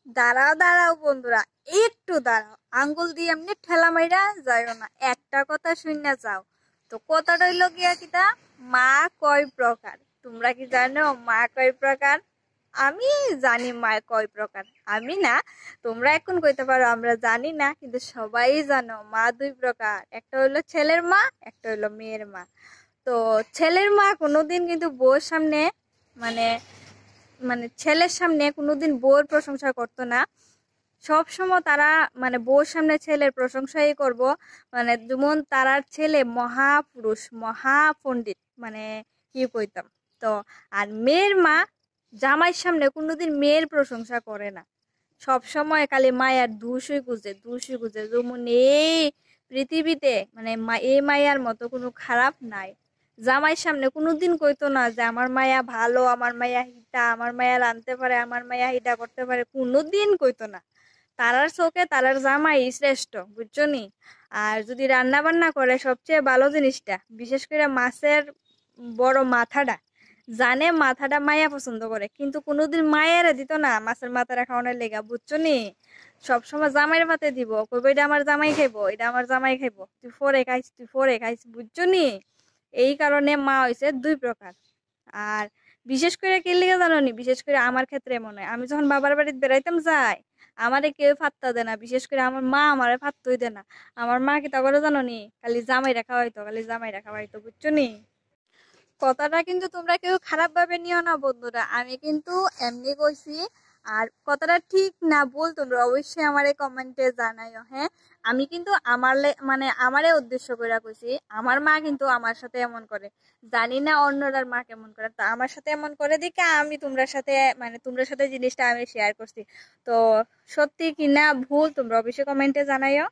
দাঁড়াও দাঁড়াও বন্ধুরা, একটু দাঁড়াও। আঙ্গুল দিয়ে এমনি ঠেলা মাইরা যাইও না, একটা কথা শুনে যাও। তো কথাটা হইলো গিয়া কিতা, মা কয় প্রকার? তোমরা কি জানো মা কয় প্রকার? আমি জানি মা কয় প্রকার। আমি না, তোমরা এখন কইতে পারো আমরা জানি না, কিন্তু সবাই জানো মা দুই প্রকার। একটা হইলো ছেলের মা, একটা হইলো মেয়ের মা। তো ছেলের মা কোনোদিন কিন্তু বউর সামনে মানে মানে ছেলের সামনে কোনোদিন বউর প্রশংসা করতো না। সব সময় তারা মানে বউর সামনে ছেলের প্রশংসাই করব। মানে যেমন তারার ছেলে মহাপুরুষ মহাপণ্ডিত, মানে কি কইতাম। তো আর মেয়ের মা জামাইয়ের সামনে কোনোদিন মেয়ের প্রশংসা করে না। সব সময় খালি মায়ার দোষই খুঁজে যেমন এই পৃথিবীতে মানে এই মায়ার মতো কোনো খারাপ নাই। জামাইয়ের সামনে কোনোদিন কইতো না যে আমার মায়া ভালো, আমার মায়া হিটা, আমার মায়া রানতে পারে, আমার মায়া হিটা করতে পারে, কোনোদিন কইতো না। তারার চোখে তারার জামাই শ্রেষ্ঠ, বুঝছো নি? আর যদি রান্না বান্না করে সবচেয়ে ভালো জিনিসটা, বিশেষ করে মাছের বড় মাথাটা, জানে মাথাটা মায়া পছন্দ করে, কিন্তু কোনোদিন মায়ের দিত না মাছের মাথাটা খাওয়ানোর লেগা, বুঝছো নি? সবসময় জামাইয়ের পাতে দিব, কইবো এটা আমার জামাই খাইবো, এটা আমার জামাই খাইবো, তুই ফরে খাইস, তুই ফরে খাইস, বুঝছো নি? এই কারণে মা হইছে দুই প্রকার। আর বিশেষ করে কি লিগে জানো নি? বিশেষ করে আমার ক্ষেত্রে মনে হয়, আমি যখন বাবার বাড়িতে বেড়াইতাম যাই, আমারে কেউ ফাত্তা দেয় না, বিশেষ করে আমার মা আমারে ফাত্তই দেয় না। আমার মা কি তা করে জানো নি? খালি জামাই রাখা হয়তো, খালি জামাই রাখা হয়তো, বুঝছো নি? কথাটা কিন্তু তোমরা কেউ খারাপ ভাবে নিও না বন্ধুরা, আমি কিন্তু এমনি কইছি। আর কথাটা ঠিক না ভুল তোমরা অবশ্যই আমারে কমেন্টে জানাইও, হ্যাঁ? আমি কিন্তু মানে আমারে উদ্দেশ্য করে কইছি। আমার মা কিন্তু আমার সাথে এমন করে, জানি না অন্যরার মা কেমন করে, তো আমার সাথে এমন করে দেখে আমি তোমরা সাথে মানে তোমরা সাথে জিনিসটা আমি শেয়ার করছি। তো সত্যি কি না ভুল তোমরা অবশ্যই কমেন্টে জানাইও।